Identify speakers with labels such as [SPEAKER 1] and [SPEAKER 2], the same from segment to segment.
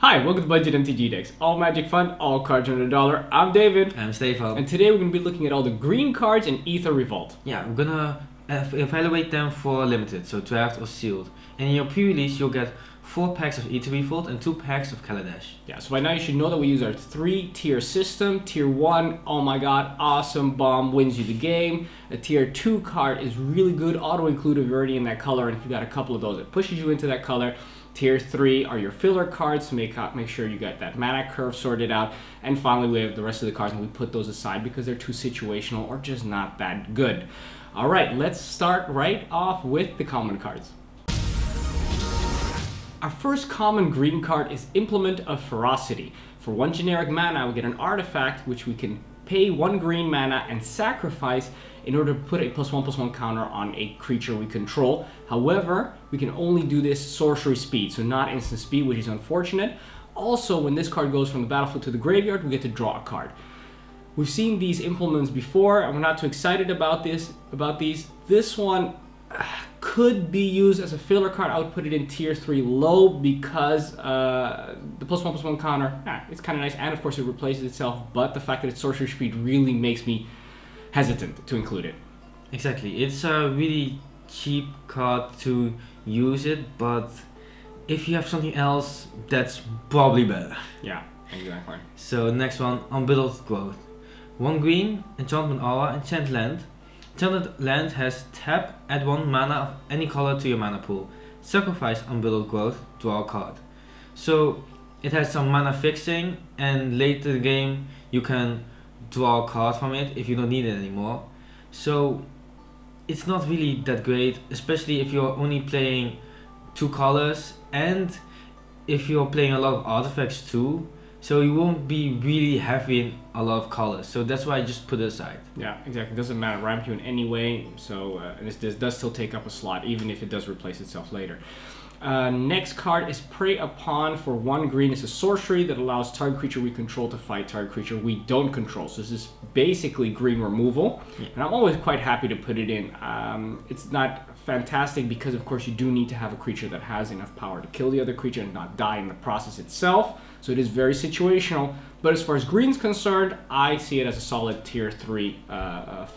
[SPEAKER 1] Hi, welcome to Budget MTG Decks. All magic fun, all cards under $1. I'm David.
[SPEAKER 2] I'm Stefan.
[SPEAKER 1] And today we're going to be looking at all the green cards in Aether Revolt.
[SPEAKER 2] Yeah, we're gonna evaluate them for limited, so draft or sealed. And in your pre-release, you'll get 4 packs of Aether Revolt and 2 packs of Kaladesh.
[SPEAKER 1] Yeah, so by now you should know that we use our 3-tier system. Tier 1, oh my god, awesome, bomb, wins you the game. A Tier 2 card is really good, auto-include if you're already in that color, and if you got a couple of those, it pushes you into that color. Tier 3 are your filler cards to make sure you got that mana curve sorted out. And finally, we have the rest of the cards, and we put those aside because they're too situational or just not that good. All right, let's start right off with the common cards. Our first common green card is Implement of Ferocity. For 1 generic mana, we get an artifact which we can pay 1 green mana and sacrifice in order to put a +1/+1 counter on a creature we control. However, we can only do this sorcery speed, so not instant speed, which is unfortunate. Also, when this card goes from the battlefield to the graveyard, we get to draw a card. We've seen these implements before, and we're not too excited about these. This one could be used as a filler card. I would put it in Tier 3 low because the +1/+1 counter, it's kind of nice, and of course it replaces itself, but the fact that it's sorcery speed really makes me hesitant to include it.
[SPEAKER 2] Exactly, it's a really cheap card to use it, but if you have something else, that's probably better.
[SPEAKER 1] Yeah, exactly.
[SPEAKER 2] So next one, Unbridled Growth. 1 green, enchantment aura, enchant land. Enchanted land has tap, add 1 mana of any color to your mana pool. Sacrifice Unbridled Growth, draw a card. So it has some mana fixing, and later in the game you can draw a card from it if you don't need it anymore. So it's not really that great, especially if you're only playing 2 colors and if you're playing a lot of artifacts too. So you won't be really heavy in a lot of colors. So that's why I just put it aside.
[SPEAKER 1] Yeah, exactly. It doesn't matter, ramp you in any way. So this does still take up a slot, even if it does replace itself later. Next card is Prey Upon. For 1 green. It's a sorcery that allows target creature we control to fight target creature we don't control. So this is basically green removal. Yeah. And I'm always quite happy to put it in. It's not fantastic because of course you do need to have a creature that has enough power to kill the other creature and not die in the process itself. So it is very situational. But as far as green's concerned, I see it as a solid Tier 3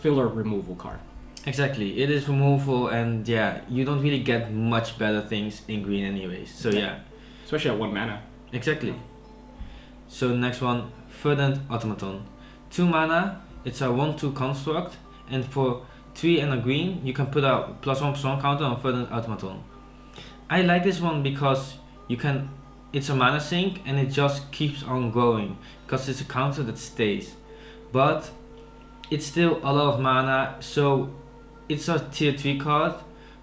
[SPEAKER 1] filler removal card.
[SPEAKER 2] Exactly, it is removal, and yeah, you don't really get much better things in green anyways, so yeah.
[SPEAKER 1] Especially at 1 mana.
[SPEAKER 2] Exactly. So next one, Verdant Automaton. 2 mana, it's a 1/2 construct, and for 3 and a green, you can put a +1/+1 counter on Verdant Automaton. I like this one because it's a mana sink, and it just keeps on going, because it's a counter that stays. But it's still a lot of mana, so it's a Tier 3 card,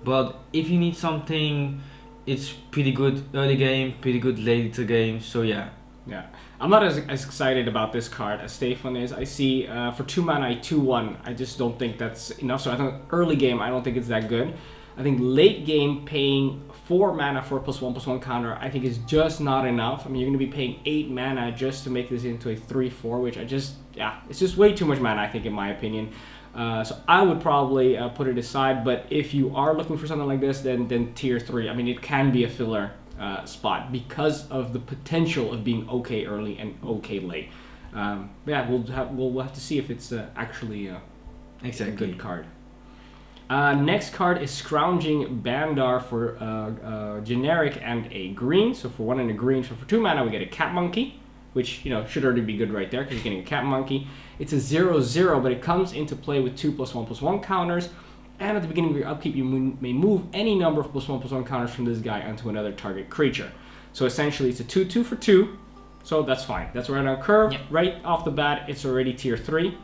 [SPEAKER 2] but if you need something, it's pretty good early game, pretty good later game, so yeah.
[SPEAKER 1] Yeah, I'm not as excited about this card as Stefan is. I see for 2 mana, a 2/1, I just don't think that's enough, so I think early game, I don't think it's that good. I think late game, paying 4 mana for a +1/+1 counter, I think is just not enough. I mean, you're going to be paying 8 mana just to make this into a 3/4, which it's just way too much mana, I think, in my opinion. So I would probably put it aside, but if you are looking for something like this, then Tier 3, I mean, it can be a filler spot because of the potential of being okay early and okay late. Yeah, we'll have to see if it's actually a good card. Next card is Scrounging Bandar for generic and a green. So for 1 and a green, so for 2 mana we get a cat monkey, which should already be good right there because you're getting a cat monkey. It's a 0/0, but it comes into play with 2 +1/+1 counters, and at the beginning of your upkeep you may move any number of +1/+1 counters from this guy onto another target creature. So essentially it's a 2/2 for 2, so that's fine. That's right on curve. Yep. Right off the bat it's already Tier 3.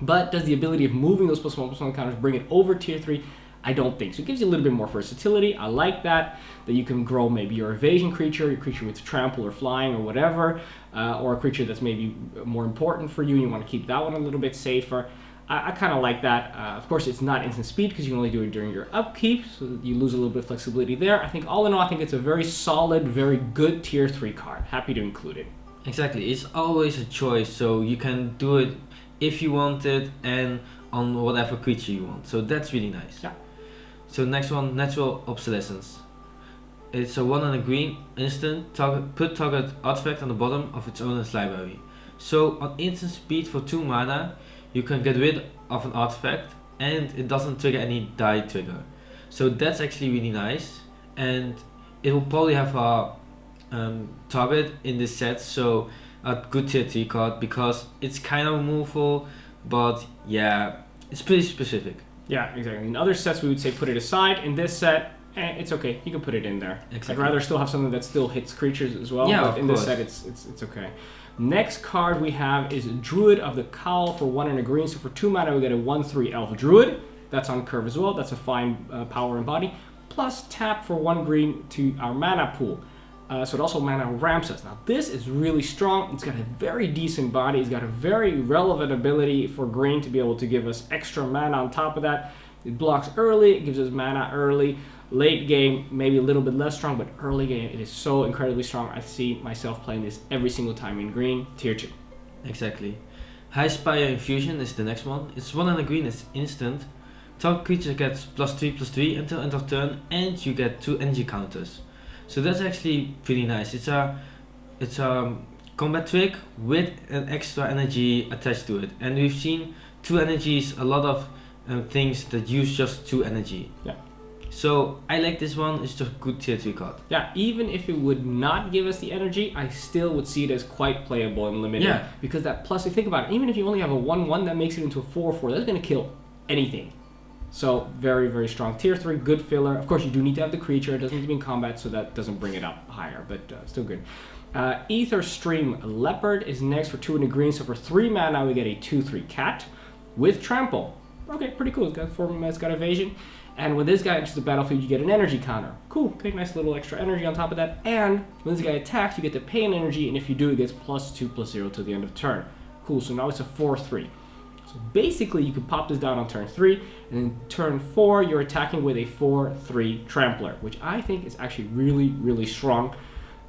[SPEAKER 1] But does the ability of moving those +1/+1 counters bring it over Tier 3? I don't think so. It gives you a little bit more versatility. I like that you can grow maybe your evasion creature, your creature with trample or flying or whatever, or a creature that's maybe more important for you. You want to keep that one a little bit safer. I kind of like that. Of course, it's not instant speed because you can only do it during your upkeep, so you lose a little bit of flexibility there. I think all in all, I think it's a very solid, very good Tier 3 card. Happy to include it.
[SPEAKER 2] Exactly. It's always a choice, so you can do it if you want it and on whatever creature you want. So that's really nice.
[SPEAKER 1] Yeah.
[SPEAKER 2] So next one, Natural Obsolescence. it's a 1 and a green instant. Put target artifact on the bottom of its owner's library. So on instant speed for 2 mana, you can get rid of an artifact, and it doesn't trigger any die trigger. So that's actually really nice, and it will probably have a target in this set, so a good tier 3 card, because it's kind of removable, but yeah, it's pretty specific.
[SPEAKER 1] Yeah, exactly. In other sets we would say put it aside. In this set, it's okay, you can put it in there.
[SPEAKER 2] Exactly.
[SPEAKER 1] I'd rather still have something that still hits creatures as well,
[SPEAKER 2] Yeah,
[SPEAKER 1] but
[SPEAKER 2] of
[SPEAKER 1] in
[SPEAKER 2] course.
[SPEAKER 1] this set it's okay. Next card we have is Druid of the Cowl for 1 and a green. So for 2 mana we get a 1/3 elf Druid. That's on curve as well. That's a fine power and body. Plus tap for 1 green to our mana pool. So it also mana ramps us. Now this is really strong. It's got a very decent body. It's got a very relevant ability for green to be able to give us extra mana on top of that. It blocks early. It gives us mana early. Late game, maybe a little bit less strong, but early game, it is so incredibly strong. I see myself playing this every single time in green, tier 2.
[SPEAKER 2] Exactly. High Spire Infusion is the next one. It's 1 and a green, it's instant. Target creature gets +3/+3 until end of turn, and you get 2 energy counters. So that's actually pretty nice. It's a combat trick with an extra energy attached to it. And we've seen 2 energies, a lot of things that use just 2 energy.
[SPEAKER 1] Yeah.
[SPEAKER 2] So I like this one. It's just a good tier 3 card.
[SPEAKER 1] Yeah, even if it would not give us the energy, I still would see it as quite playable and limited.
[SPEAKER 2] Yeah.
[SPEAKER 1] Because that plus, think about it, even if you only have a 1/1, that makes it into a 4/4. That's going to kill anything. So very, very strong. Tier 3, good filler. Of course, you do need to have the creature. It doesn't need to be in combat, so that doesn't bring it up higher, but still good. Aether Stream Leopard is next for 2 and a green. So for 3 mana, we get a 2/3 cat with trample. Okay, pretty cool. It's got evasion. And when this guy enters the battlefield, you get an energy counter. Cool, okay, nice little extra energy on top of that. And when this guy attacks, you get to pay an energy, and if you do, it gets +2/+0 to the end of turn. Cool, so now it's a 4/3. So basically, you can pop this down on turn 3, and then turn 4, you're attacking with a 4/3 Trampler, which I think is actually really, really strong.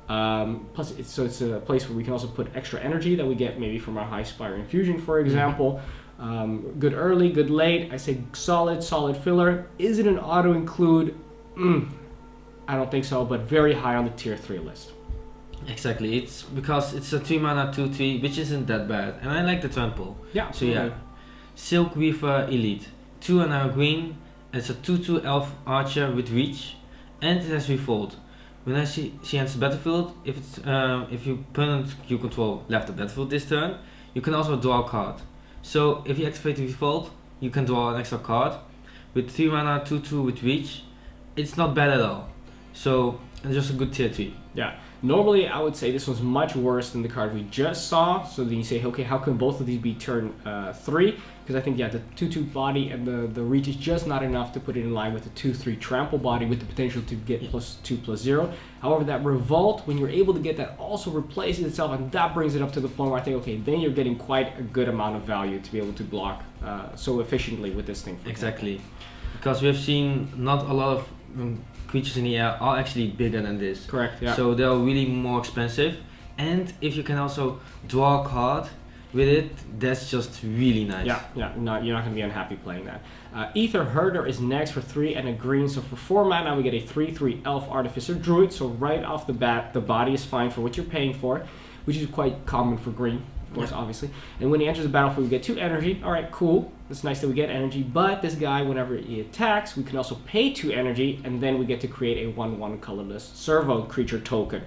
[SPEAKER 1] Plus, it's a place where we can also put extra energy that we get maybe from our High Spire Infusion, for example. Good early, good late. I say solid filler. Is it an auto include? I don't think so, but very high on the tier 3 list.
[SPEAKER 2] Exactly. It's because it's a 3 mana 2/3, which isn't that bad, and I like the trample.
[SPEAKER 1] Yeah.
[SPEAKER 2] So yeah. Silk Weaver Elite, 2 and a green. It's a 2/2 elf archer with reach, and it has Revolt. When she enters the battlefield, if your opponent you control left the battlefield this turn, you can also draw a card. So if you activate the Revolt, you can draw an extra card. With 3 mana 2/2 with reach, it's not bad at all. So it's just a good tier 3.
[SPEAKER 1] Yeah. Normally, I would say this one's much worse than the card we just saw. So then you say, okay, how can both of these be turn 3? Because I think, yeah, the 2/2 body and the reach is just not enough to put it in line with the 2/3 trample body with the potential to get +2/+0. However, that Revolt, when you're able to get that, also replaces itself, and that brings it up to the point where I think, okay, then you're getting quite a good amount of value to be able to block so efficiently with this thing.
[SPEAKER 2] Exactly. Because we have seen not a lot of creatures in the air are actually bigger than this.
[SPEAKER 1] Correct, yeah.
[SPEAKER 2] So they're really more expensive. And if you can also draw a card with it, that's just really nice.
[SPEAKER 1] Yeah, no, you're not going to be unhappy playing that. Aether Herder is next for 3 and a green. So for 4 mana, we get a 3/3 elf artificer druid. So right off the bat, the body is fine for what you're paying for, which is quite common for green, of course, obviously. And when he enters the battlefield, we get 2 energy. All right, cool. It's nice that we get energy, but this guy, whenever he attacks, we can also pay 2 energy, and then we get to create a 1/1 colorless servo creature token.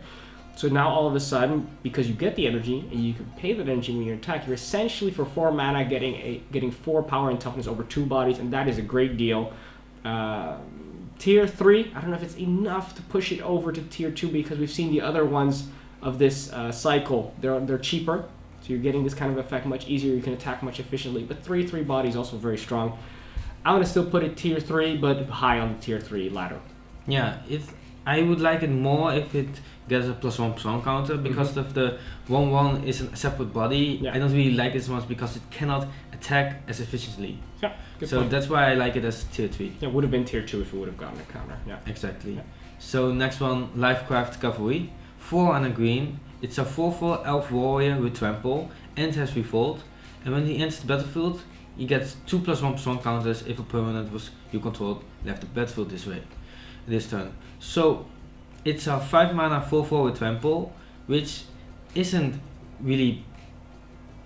[SPEAKER 1] So now all of a sudden, because you get the energy and you can pay that energy when you attack, you're essentially for 4 mana getting 4 power and toughness over 2 bodies, and that is a great deal. Tier 3, I don't know if it's enough to push it over to tier 2, because we've seen the other ones of this cycle. They're cheaper. So you're getting this kind of effect much easier, you can attack much efficiently, but 3/3 body is also very strong. I'm going to still put it tier 3, but high on the tier 3 ladder.
[SPEAKER 2] Yeah, I would like it more if it gets a +1/+1 counter, because of the 1/1 is a separate body.
[SPEAKER 1] Yeah.
[SPEAKER 2] I don't really like this much because it cannot attack as efficiently.
[SPEAKER 1] Yeah, good
[SPEAKER 2] so
[SPEAKER 1] point.
[SPEAKER 2] that's why I like it as tier 3.
[SPEAKER 1] Yeah, it would have been tier 2 if it would have gotten a counter. Yeah.
[SPEAKER 2] Exactly.
[SPEAKER 1] Yeah.
[SPEAKER 2] So next one, Lifecraft Cavalry, 4 and a green. It's a 4/4 elf warrior with trample and has Revolt. And when he enters the battlefield, he gets 2 +1/+1 counters if a permanent you control left the battlefield this turn. So it's a 5 mana 4/4 with trample, which isn't really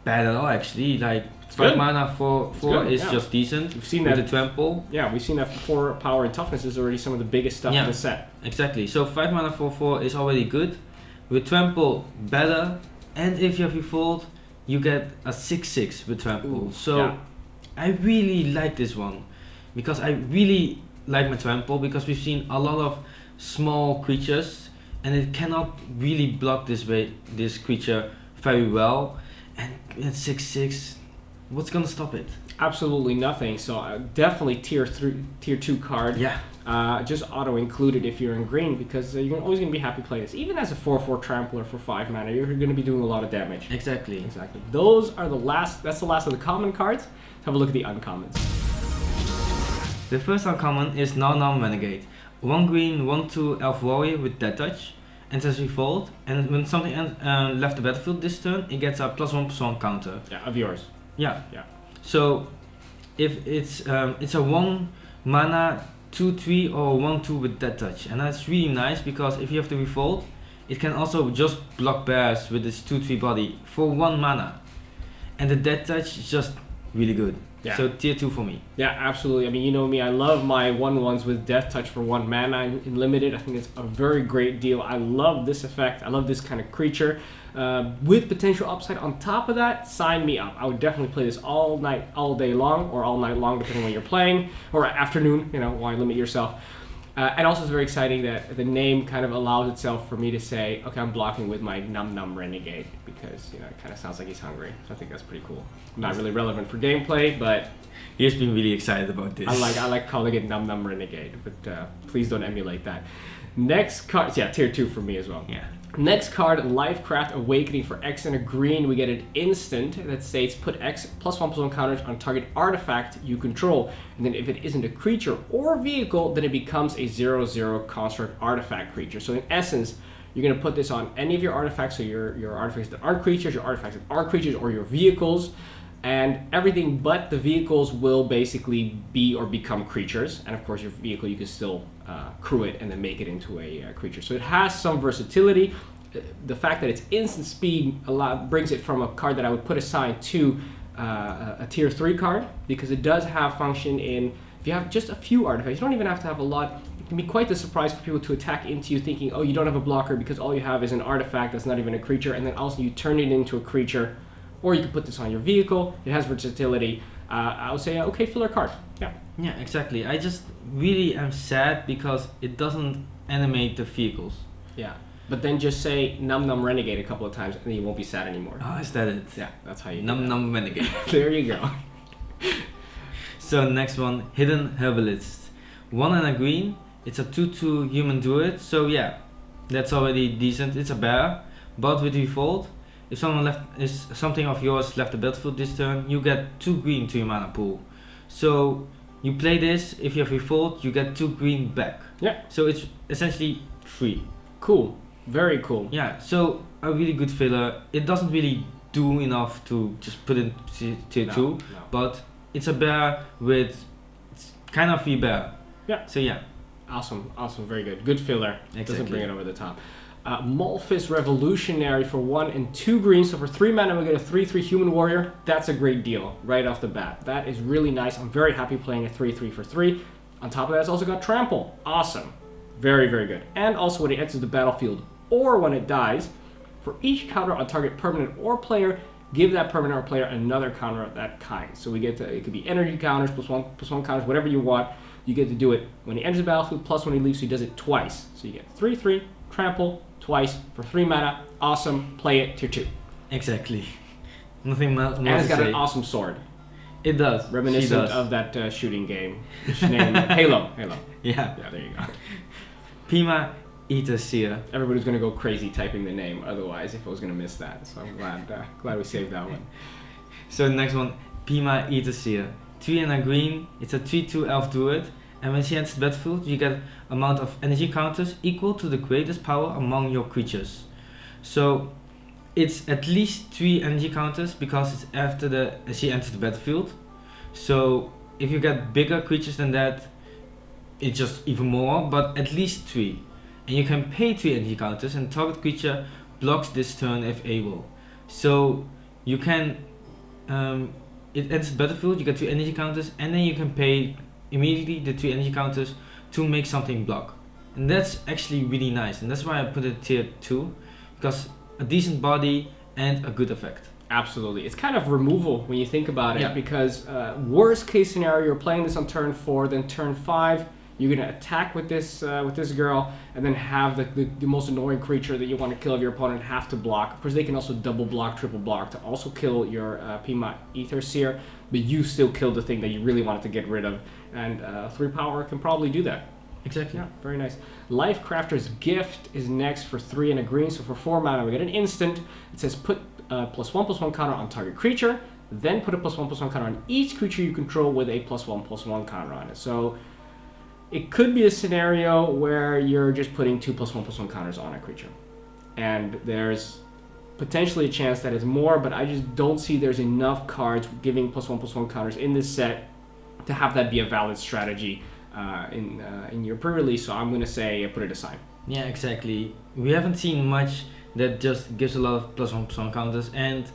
[SPEAKER 2] bad at all actually. Like
[SPEAKER 1] It's
[SPEAKER 2] 5
[SPEAKER 1] good.
[SPEAKER 2] mana 4/4 is
[SPEAKER 1] yeah.
[SPEAKER 2] just decent.
[SPEAKER 1] We've seen
[SPEAKER 2] with
[SPEAKER 1] that.
[SPEAKER 2] the trample.
[SPEAKER 1] Yeah, we've seen that 4 power and toughness is already some of the biggest stuff in the set.
[SPEAKER 2] Exactly. So 5 mana 4/4 is already good. With trample, better. And if you have Revolt, you get a 6/6 with trample.
[SPEAKER 1] Ooh,
[SPEAKER 2] so
[SPEAKER 1] yeah.
[SPEAKER 2] I really like this one because I really like my trample because we've seen a lot of small creatures and it cannot really block this creature very well. And at 6/6, what's gonna stop it?
[SPEAKER 1] Absolutely nothing. So definitely tier 2 card.
[SPEAKER 2] Yeah.
[SPEAKER 1] Just auto included if you're in green because you're always going to be happy playing this. Even as a 4/4 trampler for 5 mana, you're going to be doing a lot of damage.
[SPEAKER 2] Exactly.
[SPEAKER 1] Exactly. Those are that's the last of the common cards. Let's have a look at the uncommons.
[SPEAKER 2] The first uncommon is Nonmedicaid. 1 green, 1/2 elf warrior with death touch. Enters Revolt, and when something left the battlefield this turn, it gets a +1/+1 counter.
[SPEAKER 1] Yeah, of yours.
[SPEAKER 2] Yeah.
[SPEAKER 1] Yeah.
[SPEAKER 2] So if it's a 1 mana 2/3 or 1/2 with death touch, and that's really nice because if you have the Revolt, it can also just block bears with its 2/3 body for 1 mana, and the death touch is just really good.
[SPEAKER 1] Yeah.
[SPEAKER 2] So tier 2 for me.
[SPEAKER 1] Yeah, absolutely. I mean, you know me, I love my 1/1s with Death Touch for 1 mana in limited. I think it's a very great deal. I love this effect. I love this kind of creature. With potential upside on top of that, sign me up. I would definitely play this all night, all day long, or all night long, depending on when you're playing, or afternoon, you know, why limit yourself. And also it's very exciting that the name kind of allows itself for me to say, okay, I'm blocking with my Num Renegade, because, you know, it kind of sounds like he's hungry. So I think that's pretty cool. Not really relevant for gameplay, but
[SPEAKER 2] He has been really excited about this.
[SPEAKER 1] I like calling it Num Renegade, but please don't emulate that. Next card, yeah, tier 2 for me as well.
[SPEAKER 2] Yeah.
[SPEAKER 1] Next card, Lifecraft Awakening for X and a green. We get an instant that states put X +1/+1 counters on target artifact you control. And then if it isn't a creature or vehicle, then it becomes a 0/0 construct artifact creature. So in essence, you're going to put this on any of your artifacts, so your artifacts that aren't creatures, your artifacts that are creatures, or your vehicles. And everything but the vehicles will basically be or become creatures. And of course, your vehicle, you can still crew it and then make it into a creature. So it has some versatility. The fact that it's instant speed brings it from a card that I would put aside to a tier 3 card, because it does have function in, if you have just a few artifacts, you don't even have to have a lot. It can be quite the surprise for people to attack into you thinking, oh, you don't have a blocker because all you have is an artifact that's not even a creature, and then also you turn it into a creature. Or you can put this on your vehicle. It has versatility. I would say, okay, filler card. Yeah.
[SPEAKER 2] Yeah, exactly. I just really am sad because it doesn't animate the vehicles.
[SPEAKER 1] Yeah. But then just say Num Renegade a couple of times and then you won't be sad anymore.
[SPEAKER 2] Oh, is that it?
[SPEAKER 1] Yeah, that's how you do
[SPEAKER 2] Num Renegade.
[SPEAKER 1] There you go.
[SPEAKER 2] So next one, Hidden Herbalist. 1 and a green. It's a 2/2 human druid. So yeah, that's already decent. It's a bear. But with Revolt, if something of yours left the battlefield this turn, you get 2 green to your mana pool. So you play this, if you have Revolt, you get 2 green back.
[SPEAKER 1] Yeah.
[SPEAKER 2] So it's essentially free.
[SPEAKER 1] Cool. Very cool.
[SPEAKER 2] Yeah, so a really good filler. It doesn't really do enough to just put in tier 2,
[SPEAKER 1] No.
[SPEAKER 2] but it's a bear with it's kind of free bear.
[SPEAKER 1] Yeah.
[SPEAKER 2] So yeah.
[SPEAKER 1] Awesome. Very good. Good filler.
[SPEAKER 2] Exactly.
[SPEAKER 1] Doesn't bring it over the top. Morph Revolutionary for 1 and 2 green. So for 3 mana, we get a 3/3 human warrior. That's a great deal right off the bat. That is really nice. I'm very happy playing a 3/3 for 3. On top of that, it's also got trample. Awesome. Very, very good. And also when it enters the battlefield or when it dies, for each counter on target permanent or player, give that permanent or player another counter of that kind. So we get to, it could be energy counters, +1/+1 counters, whatever you want. You get to do it when he enters the battlefield, plus when he leaves, so he does it twice. So you get 3/3, trample, twice for 3 mana. Awesome. Play it, tier 2.
[SPEAKER 2] Exactly. Nothing more
[SPEAKER 1] And it's
[SPEAKER 2] to
[SPEAKER 1] got
[SPEAKER 2] say.
[SPEAKER 1] an awesome sword.
[SPEAKER 2] It does.
[SPEAKER 1] Reminiscent of that shooting game. Halo.
[SPEAKER 2] Yeah.
[SPEAKER 1] Yeah, there you go.
[SPEAKER 2] Pima, Aether Seer.
[SPEAKER 1] Everybody's going to go crazy typing the name otherwise if I was going to miss that. So I'm glad we saved that one.
[SPEAKER 2] So the next one, Pima, Aether Seer. 3 and a green. It's a 3/2 elf druid. And when she enters the battlefield, you get amount of energy counters equal to the greatest power among your creatures. So it's at least 3 energy counters because it's after she enters the battlefield. So if you get bigger creatures than that, it's just even more, but at least 3. and you can pay 3 energy counters, and target creature blocks this turn if able. So you can, it enters the battlefield, you get 3 energy counters, and then you can pay immediately the 3 energy counters to make something block. And that's actually really nice, and that's why I put it tier 2, because a decent body and a good effect.
[SPEAKER 1] Absolutely. It's kind of removal when you think about it, because worst case scenario, you're playing this on turn 4, then turn 5, you're going to attack with this girl, and then have the most annoying creature that you want to kill of your opponent have to block. Of course, they can also double block, triple block to also kill your Pima Aether Seer, but you still killed the thing that you really wanted to get rid of, and 3 power can probably do that.
[SPEAKER 2] Exactly.
[SPEAKER 1] Yeah, very nice. Life Crafter's Gift is next for 3 and a green, so for 4 mana we get an instant. It says put +1/+1 counter on target creature, then put a +1/+1 counter on each creature you control with a +1/+1 counter on it. So it could be a scenario where you're just putting 2 +1/+1 counters on a creature, and there's potentially a chance that it's more, but I just don't see there's enough cards giving +1/+1 counters in this set to have that be a valid strategy in your pre-release. So I'm going to say put it aside.
[SPEAKER 2] Yeah, exactly. We haven't seen much that just gives a lot of +1/+1 counters, and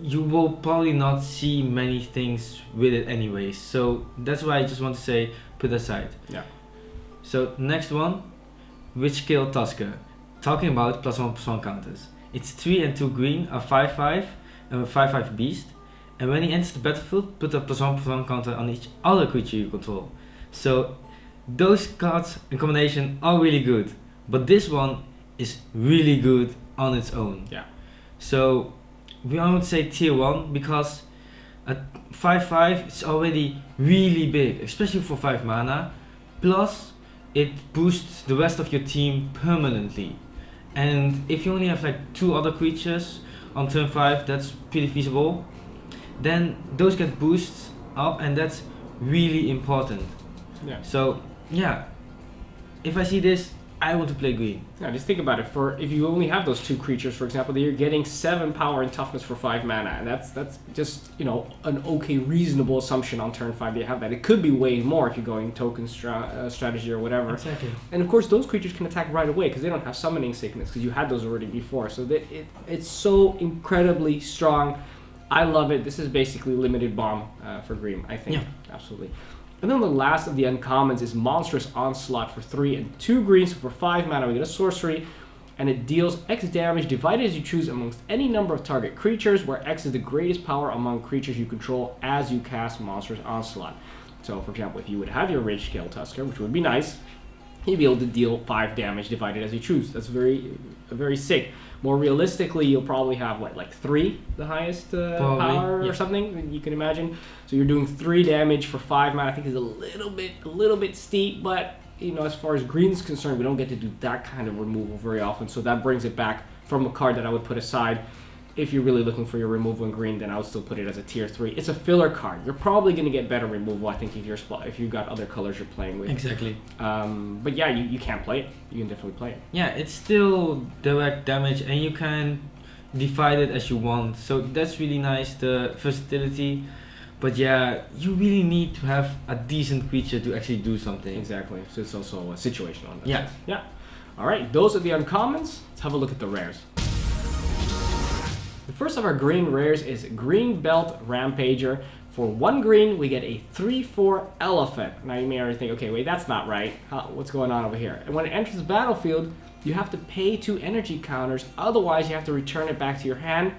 [SPEAKER 2] you will probably not see many things with it anyways. So that's why I just want to say put aside.
[SPEAKER 1] Yeah.
[SPEAKER 2] So next one, Witchkill Tosca. Talking about +1/+1 counters. It's 3 and 2 green, a 5/5, and a 5/5 beast. And when he enters the battlefield, put a +1/+1 counter on each other creature you control. So those cards in combination are really good, but this one is really good on its own.
[SPEAKER 1] Yeah.
[SPEAKER 2] So I would say tier 1, because a 5/5 is already really big, especially for 5 mana. Plus it boosts the rest of your team permanently. And if you only have like 2 other creatures on turn 5, that's pretty feasible. Then those get boosts up, and that's really important.
[SPEAKER 1] Yeah.
[SPEAKER 2] So yeah, if I see this, I want to play green.
[SPEAKER 1] Yeah, just think about it. For if you only have those 2 creatures, for example, then you're getting 7 power and toughness for 5 mana, and that's just, you know, an okay, reasonable assumption on turn 5 that you have that. It could be way more if you're going token strategy or whatever.
[SPEAKER 2] Exactly.
[SPEAKER 1] And of course, those creatures can attack right away because they don't have summoning sickness, because you had those already before. So that it's so incredibly strong. I love it. This is basically limited bomb for green, I think.
[SPEAKER 2] Yeah.
[SPEAKER 1] Absolutely. And then the last of the uncommons is Monstrous Onslaught for 3 and 2 greens. So for 5 mana we get a sorcery, and it deals X damage divided as you choose amongst any number of target creatures, where X is the greatest power among creatures you control as you cast Monstrous Onslaught. So for example, if you would have your Witchkill Tosca, which would be nice, you'd be able to deal 5 damage divided as you choose. That's very sick. More realistically, you'll probably have what, like 3, the highest power or something that you can imagine. So you're doing 3 damage for 5 mana. I think is a little bit steep, but you know, as far as green's concerned, we don't get to do that kind of removal very often. So that brings it back from a card that I would put aside. If you're really looking for your removal in green, then I would still put it as a tier 3. It's a filler card. You're probably going to get better removal, I think, if you've got other colors you're playing with.
[SPEAKER 2] Exactly.
[SPEAKER 1] But yeah, you can play it. You can definitely play it.
[SPEAKER 2] Yeah, it's still direct damage, and you can divide it as you want. So that's really nice, the versatility. But yeah, you really need to have a decent creature to actually do something.
[SPEAKER 1] Exactly. So it's also a situational.
[SPEAKER 2] Yeah.
[SPEAKER 1] Yeah. All right, those are the uncommons. Let's have a look at the rares. The first of our green rares is Greenbelt Rampager. For 1 green, we get a 3/4 elephant. Now you may already think, okay, wait, that's not right. What's going on over here? And when it enters the battlefield, you have to pay 2 energy counters. Otherwise, you have to return it back to your hand.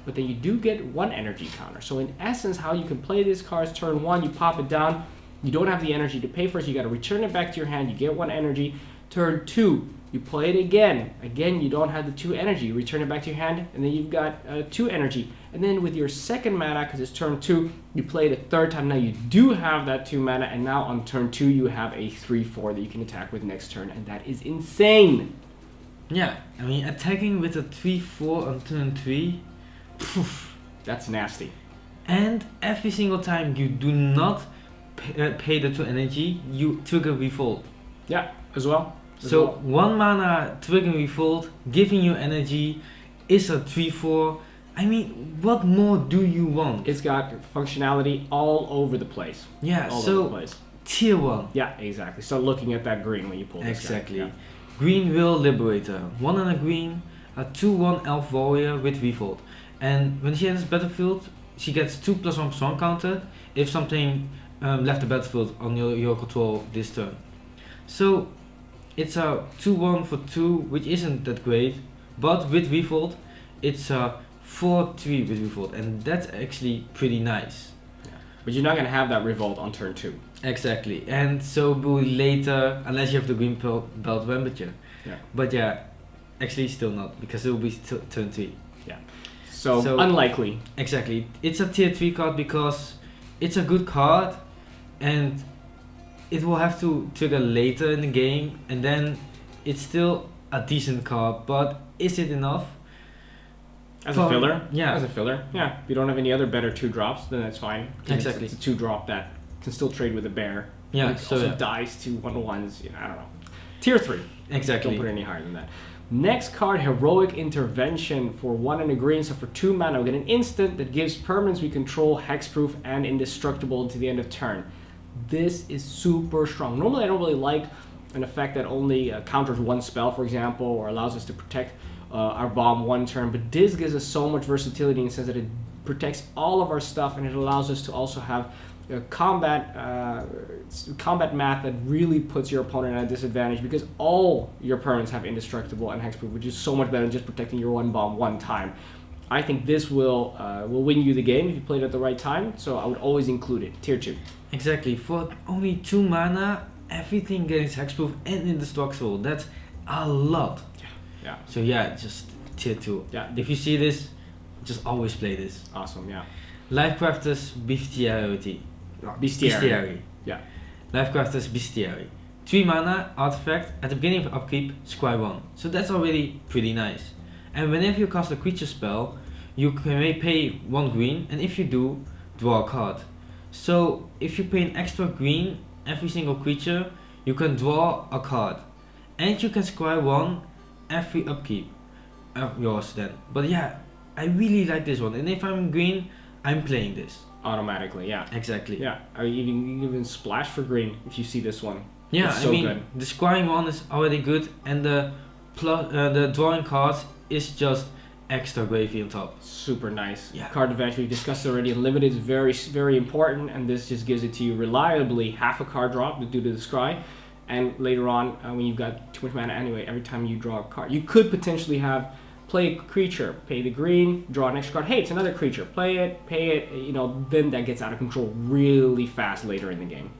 [SPEAKER 1] But then you do get 1 energy counter. So in essence, how you can play this card is turn 1, you pop it down. You don't have the energy to pay for it, so you got to return it back to your hand. You get 1 energy. Turn 2, you play it again. Again, you don't have the 2 energy. You return it back to your hand, and then you've got 2 energy. And then with your second mana, because it's turn 2, you play it a 3rd time. Now you do have that 2 mana, and now on turn 2, you have a 3/4 that you can attack with next turn, and that is insane.
[SPEAKER 2] Yeah, I mean, attacking with a 3/4 on turn 3, poof.
[SPEAKER 1] That's nasty.
[SPEAKER 2] And every single time you do not pay the 2 energy, you trigger Revolt.
[SPEAKER 1] Yeah, as well.
[SPEAKER 2] So 1 mana triggering Revolt, giving you energy, is a 3/4. I mean, what more do you want?
[SPEAKER 1] It's got functionality all over the place.
[SPEAKER 2] Yeah,
[SPEAKER 1] all
[SPEAKER 2] so
[SPEAKER 1] over the place.
[SPEAKER 2] tier 1.
[SPEAKER 1] Yeah, exactly. Start looking at that green when you pull this
[SPEAKER 2] Exactly.
[SPEAKER 1] guy. Yeah.
[SPEAKER 2] Greenville Liberator. 1 and a green, a 2/1 elf warrior with Revolt. And when she enters battlefield, she gets 2+1/+1 counter if something left the battlefield on your control this turn. So it's a 2/1 for 2, which isn't that great, but with Revolt, it's a 4/3 with Revolt, and that's actually pretty nice.
[SPEAKER 1] But you're not going to have that Revolt on turn 2.
[SPEAKER 2] Exactly, and so will later, unless you have the greenbelt rampage.
[SPEAKER 1] Yeah.
[SPEAKER 2] But yeah, actually still not, because it will be turn 3.
[SPEAKER 1] Yeah. So unlikely.
[SPEAKER 2] Exactly, it's a tier 3 card because it's a good card, and it will have to trigger later in the game, and then it's still a decent card, but is it enough?
[SPEAKER 1] As a filler?
[SPEAKER 2] Yeah.
[SPEAKER 1] As a filler, yeah. If you don't have any other better 2-drops, then that's fine.
[SPEAKER 2] Exactly.
[SPEAKER 1] It's a 2-drop that can still trade with a bear.
[SPEAKER 2] Yeah,
[SPEAKER 1] It
[SPEAKER 2] so
[SPEAKER 1] also
[SPEAKER 2] yeah.
[SPEAKER 1] dies to 1/1s, I don't know. Tier 3.
[SPEAKER 2] Exactly.
[SPEAKER 1] Don't put it any higher than that. Next card, Heroic Intervention for 1 and a green. So for 2 mana, we get an instant that gives permanents we control hexproof and indestructible until the end of turn. This is super strong. Normally, I don't really like an effect that only counters one spell, for example, or allows us to protect our bomb 1 turn. But this gives us so much versatility in the sense that it protects all of our stuff, and it allows us to also have combat math that really puts your opponent at a disadvantage, because all your permanents have indestructible and hexproof, which is so much better than just protecting your 1 bomb 1 time. I think this will win you the game if you play it at the right time, so I would always include it. Tier 2.
[SPEAKER 2] Exactly, for only 2 mana, everything gets hexproof and indestructible. That's a lot.
[SPEAKER 1] Yeah.
[SPEAKER 2] So yeah, just tier 2.
[SPEAKER 1] Yeah.
[SPEAKER 2] If you see this, just always play this.
[SPEAKER 1] Awesome, yeah.
[SPEAKER 2] Lifecrafters Bestiary.
[SPEAKER 1] Bestiary. Yeah.
[SPEAKER 2] Lifecrafters Bestiary. 3 mana, artifact, at the beginning of upkeep, scry 1. So that's already pretty nice. And whenever you cast a creature spell, you may pay 1 green, and if you do, draw a card. So if you pay an extra green every single creature, you can draw a card. And you can scry 1 every upkeep of yours then. But yeah, I really like this one, and if I'm green, I'm playing this.
[SPEAKER 1] Automatically, yeah.
[SPEAKER 2] Exactly.
[SPEAKER 1] Yeah, I even splash for green if you see this one.
[SPEAKER 2] Yeah,
[SPEAKER 1] it's so
[SPEAKER 2] I mean,
[SPEAKER 1] good.
[SPEAKER 2] the scrying one is already good, and the drawing cards is just extra gravy on top.
[SPEAKER 1] Super nice.
[SPEAKER 2] Yeah.
[SPEAKER 1] Card advantage we discussed already. Unlimited is very, very important, and this just gives it to you reliably, half a card drop due to the scry. And later on, when you've got too much mana anyway, every time you draw a card, you could potentially play a creature, pay the green, draw an extra card. Hey, it's another creature. Play it, pay it. Then that gets out of control really fast later in the game.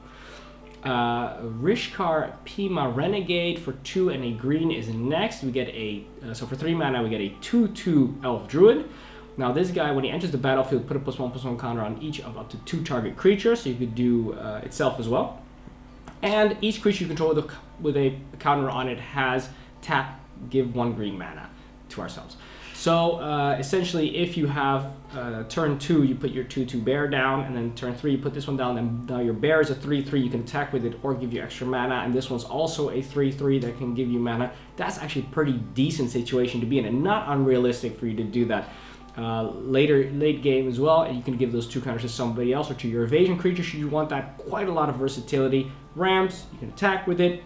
[SPEAKER 1] Rishkar Pima Renegade for 2 and a green is next. We get so for 3 mana we get a 2/2 Elf Druid. Now this guy, when he enters the battlefield, put a +1/+1 counter on each of up to 2 target creatures, so you could do itself as well. And each creature you control with a counter on it has tap, give 1 green mana to ourselves. So essentially, if you have turn 2, you put your 2/2 bear down, and then turn 3, you put this one down, and now your bear is a 3/3, you can attack with it or give you extra mana, and this one's also a 3/3 that can give you mana. That's actually a pretty decent situation to be in, and not unrealistic for you to do that. Late game as well, and you can give those 2 counters to somebody else or to your evasion creature should you want that. Quite a lot of versatility. Ramps, you can attack with it.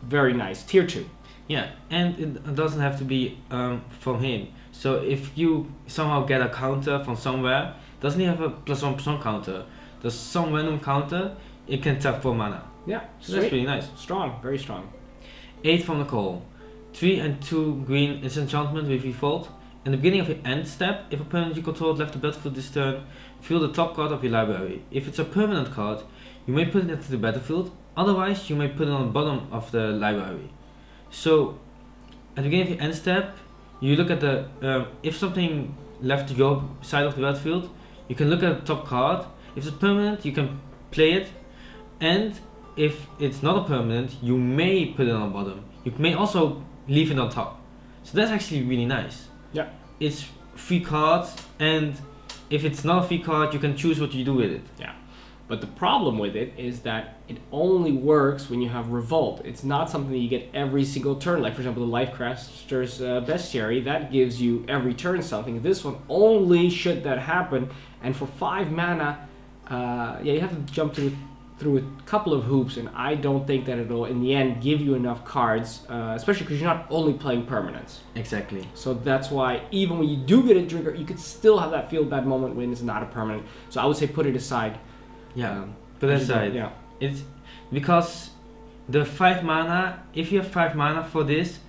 [SPEAKER 1] Very nice. Tier 2.
[SPEAKER 2] Yeah, and it doesn't have to be from him. So if you somehow get a counter from somewhere, doesn't he have a +1/+1 counter? There's some random counter, it can tap 4 mana.
[SPEAKER 1] Yeah,
[SPEAKER 2] so that's pretty nice.
[SPEAKER 1] Strong, very strong.
[SPEAKER 2] 8 from the Cowl. 3 and 2 green, it's enchantment with Revolt. In the beginning of your end step, if a permanent you control left the battlefield this turn, fill the top card of your library. If it's a permanent card, you may put it into the battlefield, otherwise you may put it on the bottom of the library. So, at the beginning of your end step, you look at the, if something left your side of the battlefield, you can look at the top card. If it's permanent, you can play it, and if it's not a permanent, you may put it on the bottom. You may also leave it on top. So that's actually really nice.
[SPEAKER 1] Yeah.
[SPEAKER 2] It's 3 cards, and if it's not a 3 card, you can choose what you do with it.
[SPEAKER 1] Yeah. But the problem with it is that it only works when you have Revolt. It's not something that you get every single turn. Like, for example, the Lifecrafters Bestiary, that gives you every turn something. This one, only should that happen. And for 5 mana, you have to jump to through a couple of hoops, and I don't think that it'll in the end give you enough cards, especially because you're not only playing permanents.
[SPEAKER 2] Exactly.
[SPEAKER 1] So that's why even when you do get a trigger, you could still have that feel bad moment when it's not a permanent. So I would say put it aside.
[SPEAKER 2] Yeah, put it aside.
[SPEAKER 1] Yeah.
[SPEAKER 2] It's because the 5 mana, if you have 5 mana for this,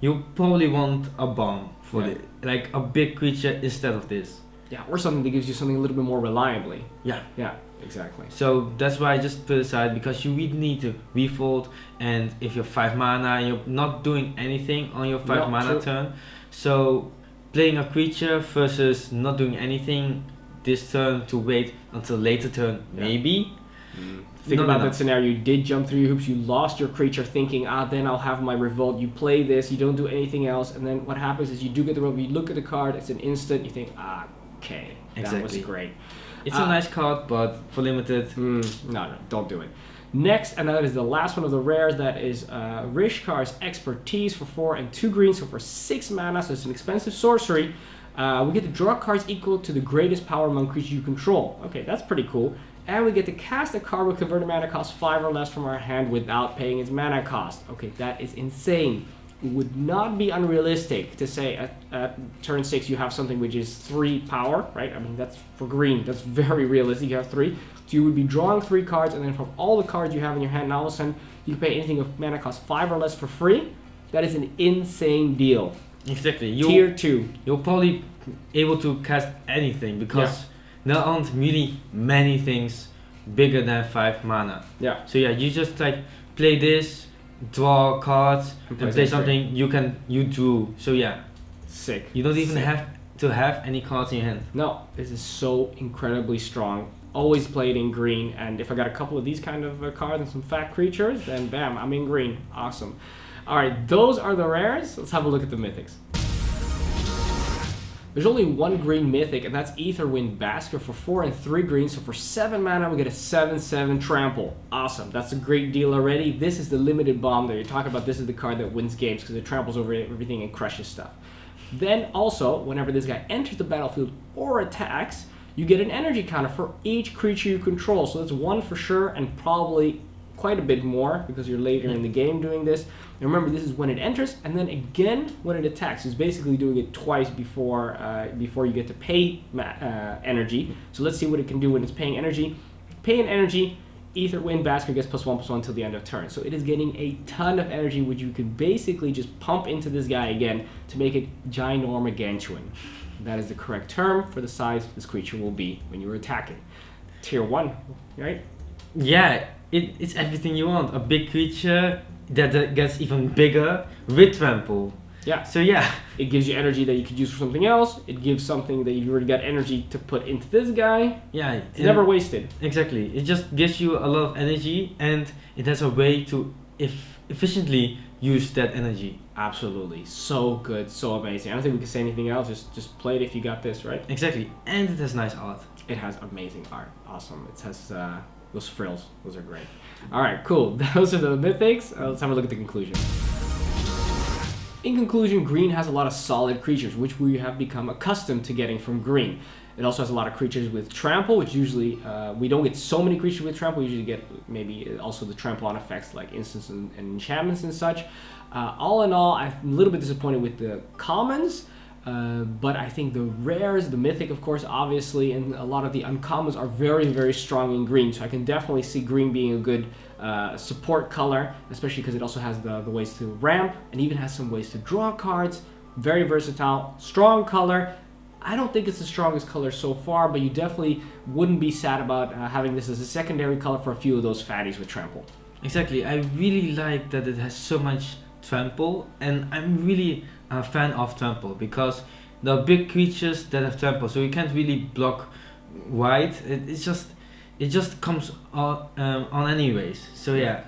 [SPEAKER 2] you probably want a bomb for it, like a big creature instead of this.
[SPEAKER 1] Yeah, or something that gives you something a little bit more reliably.
[SPEAKER 2] Yeah.
[SPEAKER 1] Yeah, exactly.
[SPEAKER 2] So that's why I just put it aside, because you really need to refold, and if you're 5 mana, you're not doing anything on your 5 mana turn. So playing a creature versus not doing anything this turn to wait until later turn, maybe.
[SPEAKER 1] Think about that scenario. You did jump through your hoops, you lost your creature thinking, then I'll have my revolt. You play this, you don't do anything else, and then what happens is you do get the revolt, you look at the card, it's an instant, you think, okay, that was great.
[SPEAKER 2] It's a nice card, but for limited,
[SPEAKER 1] no, don't do it. Next, and that is the last one of the rares, that is Rishkar's Expertise for 4 and 2 greens, so for 6 mana, so it's an expensive sorcery. We get to draw cards equal to the greatest power among creatures you control. Okay, that's pretty cool. And we get to cast a card with converted mana cost 5 or less from our hand without paying its mana cost. Okay, that is insane. It would not be unrealistic to say at turn 6 you have something which is 3 power, right? I mean, that's for green. That's very realistic. You have 3. So you would be drawing 3 cards, and then from all the cards you have in your hand, now all of a sudden you can pay anything of mana cost 5 or less for free. That is an insane deal.
[SPEAKER 2] Exactly.
[SPEAKER 1] Tier 2.
[SPEAKER 2] You're probably able to cast anything, because there aren't really many things bigger than 5 mana.
[SPEAKER 1] Yeah.
[SPEAKER 2] So yeah, you just like play this, draw cards, and play something. You do. So yeah.
[SPEAKER 1] Sick.
[SPEAKER 2] You don't even have to have any cards in your hand.
[SPEAKER 1] No, this is so incredibly strong. Always play it in green, and if I got a couple of these kind of cards and some fat creatures, then bam, I'm in green. Awesome. Alright, those are the rares. Let's have a look at the mythics. There's only one green mythic, and that's Aether Basker for 4 and 3 greens. So for 7 mana, we get a 7/7 trample. Awesome. That's a great deal already. This is the limited bomb that you're talking about. This is the card that wins games because it tramples over everything and crushes stuff. Then also, whenever this guy enters the battlefield or attacks, you get an energy counter for each creature you control. So that's 1 for sure, and probably quite a bit more because you're later in the game doing this. And remember, this is when it enters, and then again when it attacks. It's basically doing it twice before you get to pay energy. So let's see what it can do when it's paying energy. Pay an energy, Aether Basker gets +1/+1 until the end of turn. So it is getting a ton of energy, which you can basically just pump into this guy again to make it ginormagantuan. That is the correct term for the size this creature will be when you're attacking. Tier 1, right?
[SPEAKER 2] Yeah, it's everything you want. A big creature that gets even bigger with trample.
[SPEAKER 1] Yeah.
[SPEAKER 2] So yeah.
[SPEAKER 1] It gives you energy that you could use for something else. It gives something that you've already got energy to put into this guy.
[SPEAKER 2] Yeah.
[SPEAKER 1] It's never wasted.
[SPEAKER 2] Exactly. It just gives you a lot of energy, and it has a way to efficiently use that energy.
[SPEAKER 1] Absolutely. So good. So amazing. I don't think we can say anything else. Just play it if you got this, right?
[SPEAKER 2] Exactly. And it has nice art.
[SPEAKER 1] It has amazing art. Awesome. It has those frills. Those are great. All right, cool. Those are the mythics. Let's have a look at the conclusion. In conclusion, green has a lot of solid creatures, which we have become accustomed to getting from green. It also has a lot of creatures with trample, which usually, we don't get so many creatures with trample. We usually get maybe also the trample on effects like instants and enchantments and such. All in all, I'm a little bit disappointed with the commons. But I think the rares, the mythic of course, obviously, and a lot of the uncommons are very, very strong in green. So I can definitely see green being a good support color, especially because it also has the ways to ramp and even has some ways to draw cards. Very versatile, strong color. I don't think it's the strongest color so far, but you definitely wouldn't be sad about having this as a secondary color for a few of those fatties with trample.
[SPEAKER 2] Exactly. I really like that it has so much trample, and I'm really a fan of trample because there are big creatures that have trample, so you can't really block wide. It just comes on anyways. So yeah,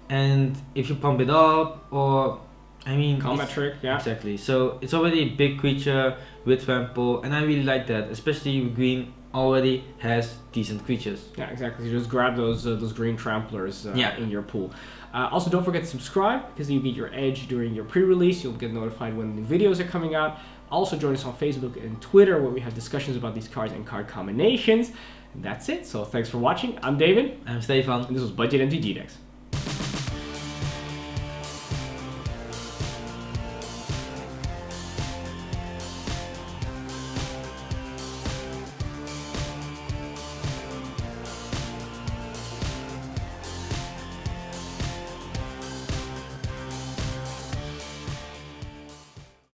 [SPEAKER 2] and if you pump it up, or I mean
[SPEAKER 1] combat trick, yeah,
[SPEAKER 2] exactly. So it's already a big creature with trample, and I really like that, especially green already has decent creatures.
[SPEAKER 1] Yeah, exactly. You just grab those green tramplers in your pool. Also, don't forget to subscribe because you get your edge during your pre-release. You'll get notified when new videos are coming out. Also, join us on Facebook and Twitter where we have discussions about these cards and card combinations. And that's it. So thanks for watching. I'm David.
[SPEAKER 2] I'm Stefan.
[SPEAKER 1] And this was Budget MTG Decks.